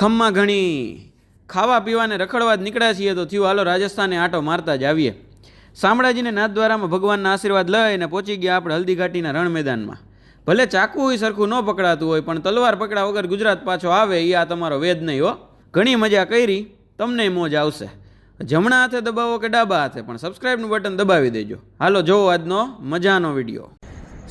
ખમ્મા ઘણી ખાવા પીવાને રખડવા જ નીકળ્યા છીએ તો થયું હાલો રાજસ્થાને આંટો મારતા જ આવીએ. શામળાજીને નાથદ્વારામાં ભગવાનના આશીર્વાદ લઈને પહોંચી ગયા આપણે હલ્દી ઘાટીના રણ મેદાનમાં. ભલે ચાકુ સરખું ન પકડાતું હોય પણ તલવાર પકડા વગર ગુજરાત પાછો આવે એ આ તમારો વેદ નહીં હો. ઘણી મજા કરી, તમને મોજ આવશે. જમણા હાથે દબાવો કે ડાબા હાથે પણ સબસ્ક્રાઈબનું બટન દબાવી દેજો. હાલો જોવો આજનો મજાનો વિડીયો.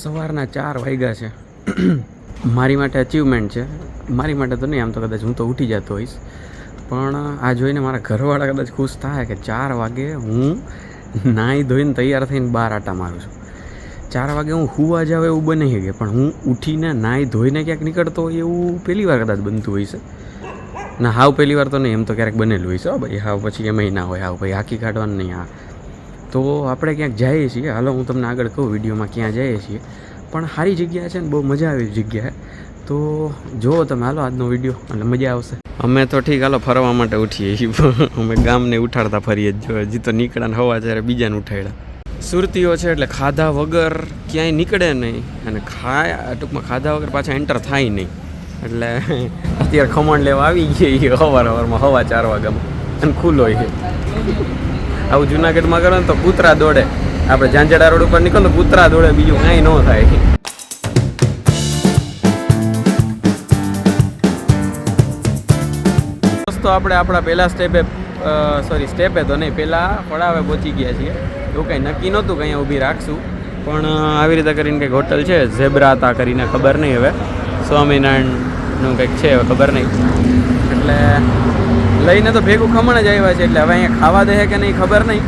સવારના 4 વાગ્યા છે. મારી માટે અચીવમેન્ટ છે, મારી માટે તો નહીં, આમ તો કદાચ હું તો ઉઠી જતો હોઈશ, પણ આ જોઈને મારા ઘરવાળા કદાચ ખુશ થાય કે 4 વાગે હું નાહી ધોઈને તૈયાર થઈને બહાર આટા મારું છું. 4 વાગે હું હુવા જાવ એવું બની શકે, પણ હું ઉઠીને નાહી ધોઈને ક્યાંક નીકળતો હોય એવું પહેલી વાર કદાચ બનતું હોય છે. ના હાવ પહેલી વાર તો નહીં, એમ તો ક્યારેક બનેલું હોય છે ભાઈ, હાવ પછી એમાંય ના હોય, હાવ ભાઈ હાકી કાઢવાનું નહીં. હા તો આપણે ક્યાંક જઈએ છીએ, હાલો હું તમને આગળ કહું વિડીયોમાં ક્યાં જઈએ છીએ, પણ સારી જગ્યા છે ને, બહુ મજા આવે જગ્યા. તો જુઓ તમે, હાલો આજનો વિડીયો એટલે મજા આવશે. અમે તો ઠીક હાલો ફરવા માટે ઉઠીએ, અમે ગામને ઉઠાડતા ફરીએ જ જો, હજી તો નીકળ્યા ને હવા જ્યારે બીજાને ઉઠાડ્યા. સુરતીઓ છે એટલે ખાધા વગર ક્યાંય નીકળે નહીં, અને ટૂંકમાં ખાધા વગર પાછા એન્ટર થાય નહીં. એટલે અત્યારે ખમણ લેવા આવી ગઈ સવારમાં 4:15 વાગ્યામાં, અને ખુલ્લો છે. આવું જુનાગઢમાં કરો ને તો કૂતરા દોડે, આપણે ઝાંઝડા રોડ ઉપર નીકળો તો કૂતરા દોડે, બીજું કાંઈ ન થાય. તો આપણે આપણા પહેલા સ્ટેપે તો નહીં, પહેલાં પડાવે પહોંચી ગયા છીએ. એવું કંઈ નક્કી નહોતું કે અહીંયા ઊભી રાખશું, પણ આવી રીતે કરીને કંઈક હોટલ છે, ઝેબ્રાતા કરીને, ખબર નહીં હવે, સ્વામિનારાયણનું કંઈક છે હવે ખબર નહીં. એટલે લઈને તો ભેગું ખમણ જ આવ્યા છે, એટલે હવે અહીંયા ખાવા દે કે નહીં ખબર નહીં.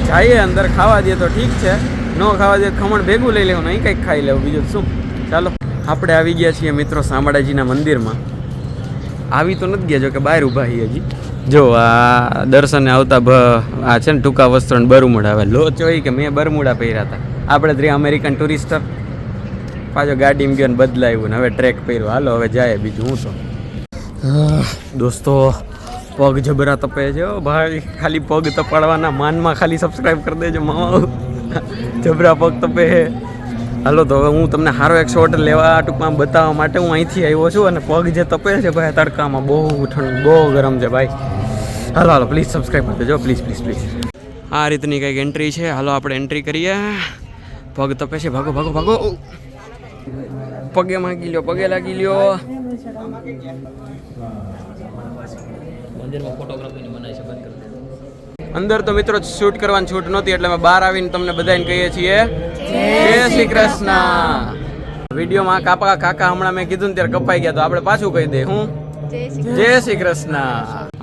જઈએ અંદર, ખાવા દે તો ઠીક છે, ન ખાવા દે ખમણ ભેગું લઈ લેવું, અહીં કંઈક ખાઈ લેવું, બીજું શું. ચાલો આપણે આવી ગયા છીએ મિત્રો શામળાજીના મંદિરમાં. આવી તો નથી ગયા, જો કે બહાર ઊભા છીએ હજી. જો આ દર્શને આવતા આ છે ને ટૂંકા વસ્ત્રો ને બરમુડા, હવે લોચ હોય કે મેં બરમુડા પહેર્યા હતા. આપણે 3 અમેરિકન ટુરિસ્ટર, પાછો ગાડીમાં ગયો ને બદલાવ્યું ને હવે ટ્રેક પહેર્યો. હાલો હવે જાય, બીજું હું તો. દોસ્તો પગ જબરા તપે છે ભાઈ, ખાલી પગ તપાડવાના માનમાં ખાલી સબસ્ક્રાઈબ કરી દેજો મામા, જબરા પગ તપે છે. હાલો તો હવે હું તમને સારો એક શોટ લેવા ટૂંકમાં બતાવવા માટે હું અહીંથી આવ્યો છું, અને પગ જે તપે છે ભાઈ તડકામાં, બહુ ઠંડ, બહુ ગરમ છે ભાઈ. હાલો હાલો પ્લીઝ સબસ્ક્રાઈબ કરી દેજો, પ્લીઝ પ્લીઝ પ્લીઝ. આ રીતની કંઈક એન્ટ્રી છે, હાલો આપણે એન્ટ્રી કરીએ. પગ તપે છે, ભાગો ભાગો ભાગો, પગે માગી લ્યો, પગે લાગી લ્યો. અંદર તો મિત્રો શૂટ કરવાની છૂટ નહોતી, એટલે અમે બહાર આવીને તમને બધાને કહીએ છીએ જય શ્રી કૃષ્ણ. વિડીયોમાં કાકા હમણાં મેં કીધું ને ત્યારે કપાઈ ગયા, તો આપણે પાછું કહી દે, હું જય શ્રી કૃષ્ણ.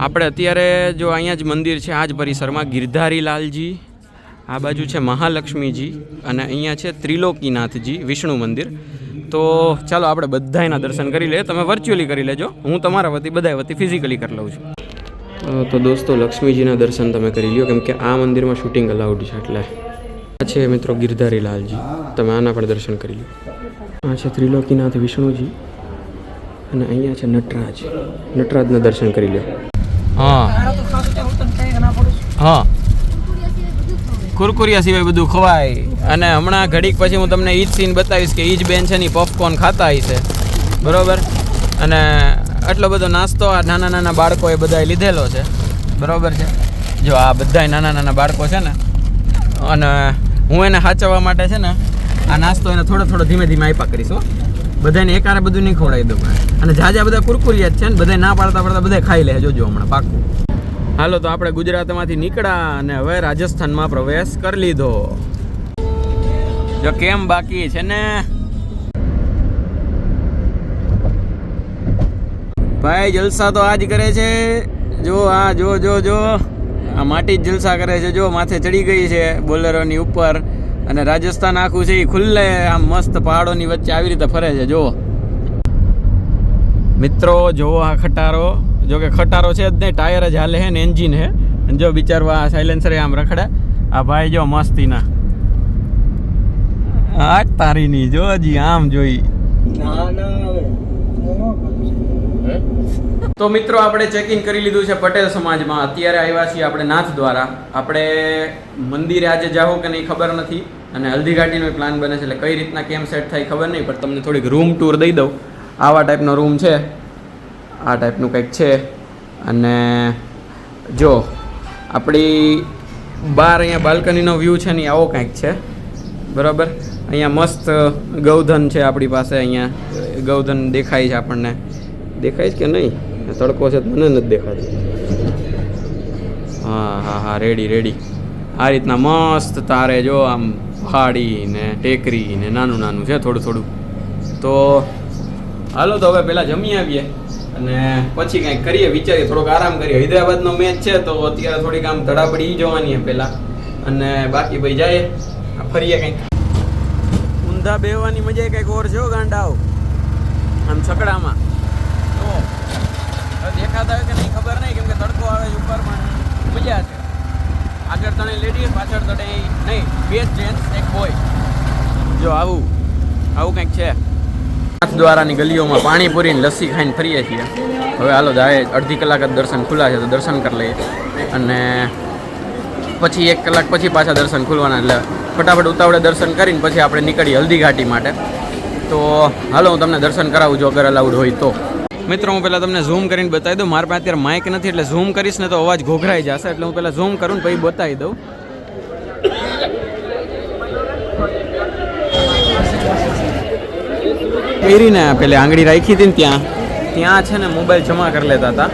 આપણે અત્યારે જો અહીંયા જ મંદિર છે, આ જ પરિસરમાં ગિરધારી લાલજી, આ બાજુ છે મહાલક્ષ્મીજી, અને અહીંયા છે ત્રિલોકીનાથજી વિષ્ણુ મંદિર. તો ચાલો આપણે બધાના દર્શન કરી લઈએ. તમે વર્ચ્યુઅલી કરી લેજો, હું તમારા વતી બધા વતી ફિઝિકલી કરી લઉં છું. તો દોસ્તો લક્ષ્મીજીના દર્શન તમે કરી લ્યો, કેમ કે આ મંદિરમાં શૂટિંગ અલાઉડ છે. એટલે આ છે મિત્રો ગિરધારી લાલજી, તમે આના પણ દર્શન કરી લો. આ છે ત્રિલોકીનાથ વિષ્ણુજી, અને અહીંયા છે નટરાજના દર્શન કરી લો. હા હા, કુરકુરિયા સિવાય બધું ખવાય. અને હમણાં ઘડીક પછી હું તમને ઈ જ સીન બતાવીશ કે ઈ જ બેન છે ને પોપકોર્ન ખાતા હશે, બરાબર. અને આટલો બધો નાસ્તો આ નાના બાળકોએ બધાએ લીધેલો છે, બરાબર છે. જો આ બધા નાના બાળકો છે ને, અને હું એને સાચવવા માટે છે ને આ નાસ્તો એને થોડો ધીમે ધીમે આપ્યા કરીશ હો. બધાને એકારે બધું નહીં ખવડાવી દઉં. અને જાજા બધા કુરકુરિયા જ છે ને, બધા ના પાડતા બધા ખાઈ લે, જોજો હમણાં પાકું. હાલો તો આપણે ગુજરાતમાંથી નીકળ્યા અને હવે રાજસ્થાનમાં પ્રવેશ કરી લીધો. જો કેમ બાકી છે ને ભાઈ, જલસા તો આજ કરે છે. જો આ જો આ માટી જ જલસા કરે છે. જો માથે ચડી ગઈ છે બોલેરોની ઉપર, અને રાજસ્થાન આખું છે એ ખુલ્લે આમ મસ્ત પહાડોની વચ્ચે આવી રીતે ફરે છે. જો મિત્રો, જો આ ખટારો, જો કે ખટારો છે જ નહીં, ટાયર જ હાલે છે ને એન્જિન છે. અને જો બિચારો આ સાયલેન્સર આમ રખડે. આ ભાઈ જો મસ્તીના આ તારીની જો હજી આમ જોઈ. તો મિત્રો આપણે ચેક ઇન કરી લીધું છે પટેલ સમાજમાં. અત્યારે આવ્યા છીએ આપણે નાથદ્વારા. આપણે મંદિરે આજે જાઓ કે નહીં ખબર નથી, અને હલ્દી ઘાટીનો પ્લાન બને છે, એટલે કઈ રીતના કેમ સેટ થાય ખબર નહીં, પણ તમને થોડીક રૂમ ટૂર દઈ દઉં. આવા ટાઈપનો રૂમ છે, આ ટાઈપનું કંઈક છે. અને જો આપણી બહાર અહીંયા બાલ્કનીનો વ્યૂ છે ને આવો કંઈક છે, બરાબર. અહીંયા મસ્ત ગૌધન છે આપણી પાસે. અહીંયા ગૌધન દેખાય છે આપણને, દેખાય છે કે નહીં? તડકો છે મને નથી દેખાતું. હા હા હા, રેડી રેડી. આ રીતના મસ્ત તારે જો આમ પહાડી ને ટેકરી ને નાનું નાનું છે થોડું થોડું. તો હાલો તો હવે પહેલાં જમી આવીએ અને પછી કંઈક કરીએ, વિચારીએ, થોડોક આરામ કરીએ. હૈદરાબાદનો મેચ છે તો અત્યારે થોડીક આમ ધડાપડી જોવાની પહેલાં, અને બાકી ભાઈ જાય ફરીએ કંઈક. ઊંધા બેહવાની મજા કંઈક ઓર છે ગાંડાઓ, આમ છકડામાં. તો દેખાતા હોય કે નહીં ખબર નહીં, કેમ કે તડકો આવે છે ઉપર, પણ મજા છે. આગળ તણે લેડીઝ, પાછળ તણે નહીં, 2 જેન્ટ્સ 1 બોય. જો આવું આવું કંઈક છે. દ્વારાની ગલીઓમાં પાણીપુરી ને લસ્સી ખાઈને ફરીએ છીએ. હવે હાલો જાય, અડધી કલાક જ દર્શન ખુલ્લા છે તો દર્શન કરી લઈએ, અને પછી 1 કલાક પછી પાછા દર્શન ખુલવાના. એટલે ફટાફટ ઉતાવળે દર્શન કરીને પછી આપણે નીકળીએ હલ્દી ઘાટી માટે. તો હાલો હું તમને દર્શન કરાવું જો અગર અલાઉડ હોય તો. મિત્રો હું પહેલાં તમને ઝૂમ કરીને બતાવી દઉં. મારા પાસે અત્યારે માઇક નથી એટલે ઝૂમ કરીશ ને તો અવાજ ઘોઘરાઈ જશે, એટલે હું પહેલાં ઝૂમ કરું ને પછી બતાવી દઉં. પહેરીને પેલી આંગળી રાખી હતી ને ત્યાં છે ને મોબાઈલ જમા કરી લેતા હતા,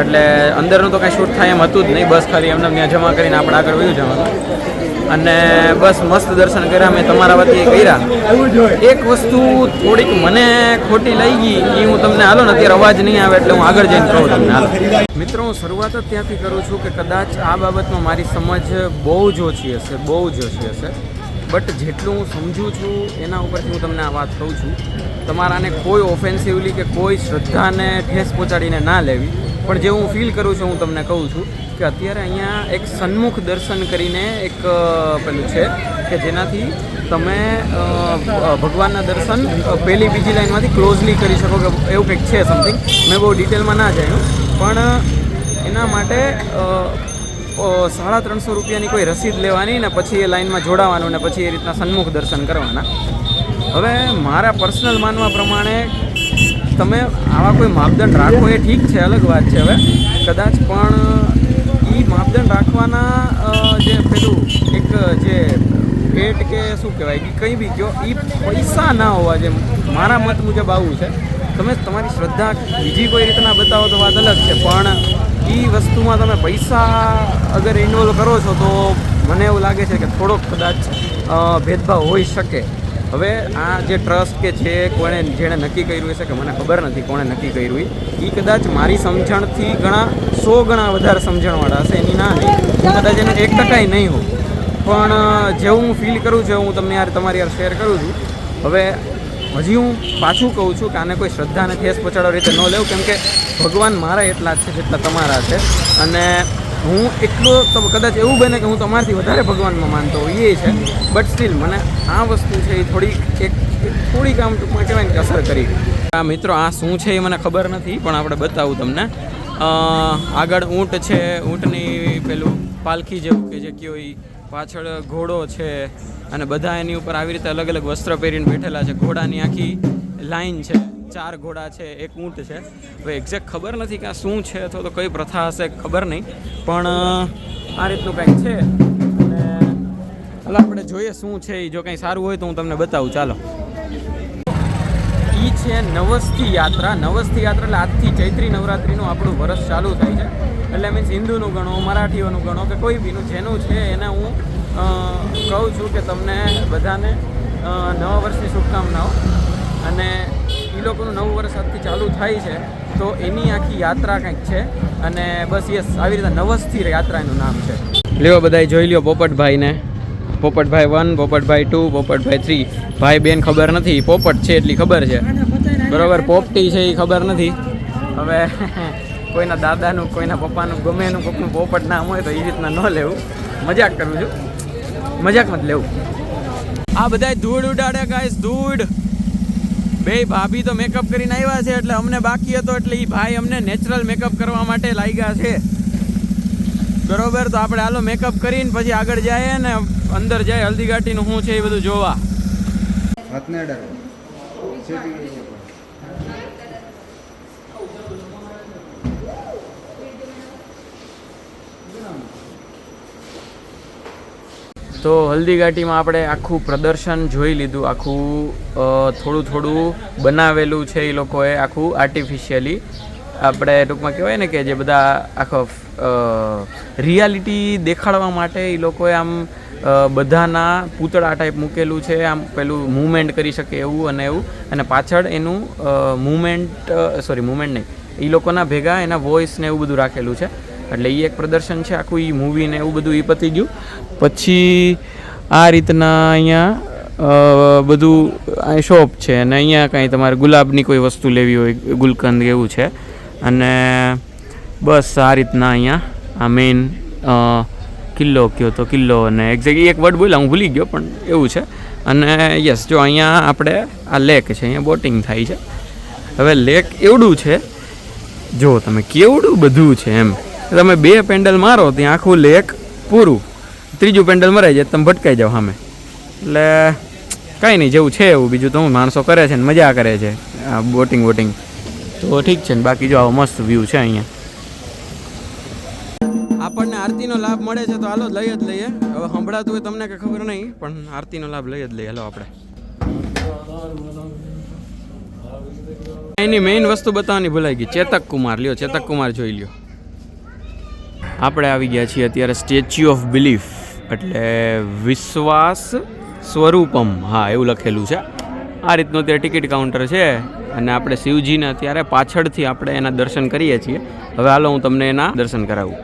એટલે અંદરનું તો કાંઈ શૂટ થાય એમ હતું જ નહીં. બસ ખાલી એમને ત્યાં જમા કરીને આપણે આગળ વયું જવાનું. અને બસ મસ્ત દર્શન કર્યા મેં તમારા વતી કર્યા. એક વસ્તુ થોડીક મને ખોટી લઈ ગઈ, એ હું તમને હાલો ને અત્યારે અવાજ નહીં આવે એટલે હું આગળ જઈને કહું તમને. હાલો મિત્રો, હું શરૂઆત જ ત્યાંથી કરું છું કે કદાચ આ બાબતમાં મારી સમજ બહુ જ ઓછી હશે, બહુ જ ઓછી હશે. બટ જેટલું હું સમજું છું એના ઉપરથી હું તમને આ વાત કહું છું. તમારાને કોઈ ઓફેન્સિવલી કે કોઈ શ્રદ્ધાને ઠેસ પહોંચાડીને ના લેવી, પણ જે હું ફીલ કરું છું હું તમને કહું છું કે અત્યારે અહીંયા એક સન્મુખ દર્શન કરીને એક પેલું છે કે જેનાથી તમે ભગવાનના દર્શન પહેલી બીજી લાઈનમાંથી ક્લોઝલી કરી શકો, કે એવું કંઈક છે સમથિંગ. મેં બહુ ડિટેલમાં ના જાણ્યું, પણ એના માટે 350 રૂપિયાની કોઈ રસીદ લેવાની ને પછી એ લાઈનમાં જોડાવાનું ને પછી એ રીતના સન્મુખ દર્શન કરવાના. હવે મારા પર્સનલ માનવા પ્રમાણે તમે આવા કોઈ માપદંડ રાખો એ ઠીક છે, અલગ વાત છે. હવે કદાચ પણ એ માપદંડ રાખવાના જે પેલું એક જે ભેટ કે શું કહેવાય કે કંઈ બી કહો, એ પૈસા ના હોવા જોઈએ. મારા મત મુજબ આવું છે. તમે તમારી શ્રદ્ધા બીજી કોઈ રીતના બતાવો તો વાત અલગ છે, પણ એ વસ્તુમાં તમે પૈસા અગર ઇન્વોલ્વ કરો છો તો મને એવું લાગે છે કે થોડોક કદાચ ભેદભાવ હોઈ શકે. હવે આ જે ટ્રસ્ટ કે છે કોણે જેણે નક્કી કર્યું હશે કે મને ખબર નથી કોણે નક્કી કર્યું, એ કદાચ મારી સમજણથી ઘણા 100 ગણા વધારે સમજણવાળા હશે. એની ના નહીં, હું કદાચ એને 1% નહીં હોઉં, પણ જેવું હું ફીલ કરું છું હું તમને તમારી યાર શેર કરું છું. હવે હજી હું પાછું કહું છું કે આને કોઈ શ્રદ્ધાને ઠેસ પહોંચાડવા રીતે ન લેવું, કેમ કે ભગવાન મારા એટલા જ છે જેટલા તમારા છે. અને હું એટલો તો કદાચ એવું બને કે હું તમારાથી વધારે ભગવાનમાં માનતો હોય એ છે, બટ સ્ટીલ મને આ વસ્તુ છે એ થોડીક આમ ટૂંકમાં કહેવાય ને કે અસર કરી. આ મિત્રો આ શું છે એ મને ખબર નથી, પણ આપણે બતાવું તમને. આગળ ઊંટ છે, ઊંટની પેલું પાલખી જેવું કે જે કયો એ, પાછળ ઘોડો છે, અને બધા એની ઉપર આવી રીતે અલગ અલગ વસ્ત્ર પહેરીને બેઠેલા છે. ઘોડાની આખી લાઈન છે, 4 ઘોડા છે, 1 ઊંટ છે. હવે એક્ઝેક્ટ ખબર નથી કે આ શું છે અથવા તો કઈ પ્રથા હશે ખબર નહીં, પણ આ રીતનું કંઈક છે. અને હાલો આપણે જોઈએ શું છે એ. જો કંઈ સારું હોય તો હું તમને બતાવું. ચાલો. એ છે નવસ્થી યાત્રા. નવસ્થી યાત્રા એટલે આજથી ચૈત્રી નવરાત્રિનું આપણું વર્ષ ચાલુ થાય છે. એટલે મીન્સ હિન્દુનું ગણો, મરાઠીઓનું ગણો કે કોઈ બીનું જેનું છે એને હું કહું છું કે તમને બધાને નવા વર્ષની શુભકામનાઓ. અને એ લોકોનું નવું વર્ષ આજથી ચાલુ થાય છે તો એની આખી યાત્રા કંઈક છે. અને બસ યસ આવી રીતે નવસ્થી યાત્રાનું નામ છે. લ્યો બધાય જોઈ લ્યો પોપટભાઈને. પોપટભાઈ 1, પોપટભાઈ 2, પોપટભાઈ 3. ભાઈ બેન ખબર નથી, પોપટ છે એટલી ખબર છે, બરાબર. પોપટી છે એ ખબર નથી. હવે કોઈના દાદાનું, કોઈના પપ્પાનું, ગમે એનું કોઈકનું પોપટ નામ હોય તો એ રીતના ન લેવું. મજાક કરું છું, મજાકમાં જ લેવું. આ બધાય ધૂળ ઉડાડે ગાઈસ, ધૂળ. બે ભાભી તો મેકઅપ કરીને આવ્યા છે એટલે અમને બાકી હતો, એટલે એ ભાઈ અમને નેચરલ મેકઅપ કરવા માટે લાગ્યા છે, બરોબર. તો આપણે હાલો મેકઅપ કરીને પછી આગળ જાય ને અંદર જાય હલ્દી ઘાટીનું શું છે એ બધું જોવા. તો હલ્દી ઘાટીમાં આપણે આખું પ્રદર્શન જોઈ લીધું, આખું થોડું બનાવેલું છે એ લોકોએ, આખું આર્ટિફિશિયલી. આપણે ટૂંકમાં કહેવાય ને કે જે બધા આખો રિયાલિટી દેખાડવા માટે એ લોકોએ આમ બધાના પૂતળા ટાઈપ મૂકેલું છે, આમ પેલું મૂવમેન્ટ કરી શકે એવું અને એવું, અને પાછળ એનું મૂવમેન્ટ નહીં, એ લોકોના ભેગા એના વોઇસ ને એવું બધું રાખેલું છે. એટલે એ એક પ્રદર્શન છે આખું, એ મૂવી ને એવું બધું એ પતી ગયું. પછી આ રીતના અહીંયા બધું અહીં શોપ છે, અને અહીંયા કાંઈ તમારે ગુલાબની કોઈ વસ્તુ લેવી હોય, ગુલકંદ એવું છે. અને બસ આ રીતના અહીંયા આ મેઇન કિલ્લો કયો તો કિલ્લો, અને એક્ઝેક્ટલી એક વર્ડ બોલ્યા હું ભૂલી ગયો પણ એવું છે. અને યસ, જો અહીંયા આપણે આ લેક છે, અહીંયા બોટિંગ થાય છે. હવે લેક એવડું છે, જો તમે કેવડું બધું છે એમ, તમે 2 પેન્ડલ મારો ત્યાં આખું લેક પૂરું, ત્રીજું પેન્ડલ મરાઈ જાય તમે ભટકાઈ જાઓ સામે. એટલે કાંઈ નહીં, જેવું છે એવું. બીજું તો હું માણસો કરે છે ને મજા કરે છે આ બોટિંગ તો ઠીક છે ને. બાકી જો આવો મસ્ત વ્યૂ છે અહીંયા. આપણને આરતીનો લાભ મળે છે તો હાલો લઈ જ લઈએ. હવે સંભળાતું હોય તમને કે ખબર નહીં, પણ આરતીનો લાભ લઈ જ લઈએ. હાલો આપણે એની મેઇન વસ્તુ બતાવવાની ભૂલાઈ ગઈ, ચેતક કુમાર. લ્યો ચેતક કુમાર જોઈ લ્યો. આપણે આવી ગયા છીએ અત્યારે સ્ટેચ્યુ ઓફ બિલીફ, એટલે વિશ્વાસ સ્વરૂપમ, હા એવું લખેલું છે. આ રીતનું અત્યારે ટિકિટ કાઉન્ટર છે, અને આપણે શિવજીને અત્યારે પાછળથી આપણે એના દર્શન કરીએ છીએ. હવે હાલો હું તમને એના દર્શન કરાવું.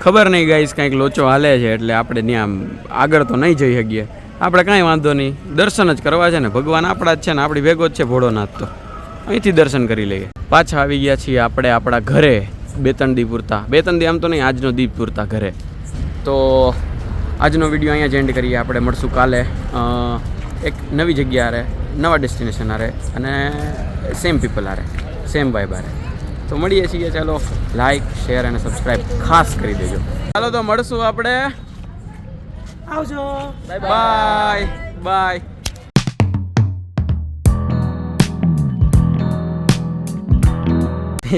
ખબર નહીં ગાઈસ, કાંઈક લોચો હાલે છે એટલે આપણે ત્યાં આગળ તો નહીં જઈ શકીએ. આપણે કાંઈ વાંધો નહીં, દર્શન જ કરવા છે ને, ભગવાન આપણા જ છે ને, આપણી ભેગો જ છે ભોળોનાથ, તો અહીંથી દર્શન કરી લઈએ. પાછા આવી ગયા છીએ આપણે આપણા ઘરે, 2-3 દી પૂરતા. 2-3 દી આમ તો નહીં, આજનો દીપ પૂરતા ઘરે. તો આજનો વિડીયો અહીંયા જ એન્ડ કરીએ. આપણે મળશું કાલે એક નવી જગ્યા આરે, નવા ડેસ્ટિનેશન આરે, અને સેમ પીપલ આરે, સેમ વાઇબ આરે. તો મળીએ છીએ. ચાલો લાઈક, શેર અને સબસ્ક્રાઈબ ખાસ કરી દેજો. ચાલો તો મળશું આપણે. આવજો, બાય બાય.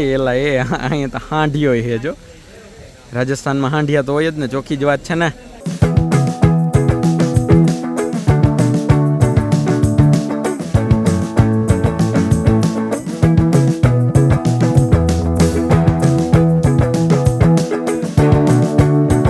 એલા એ અહીંયા તો હાંડિયો છે, જો રાજસ્થાનમાં હાંડિયા તો હોય જ ને, ચોખ્ખી જ વાત છે ને.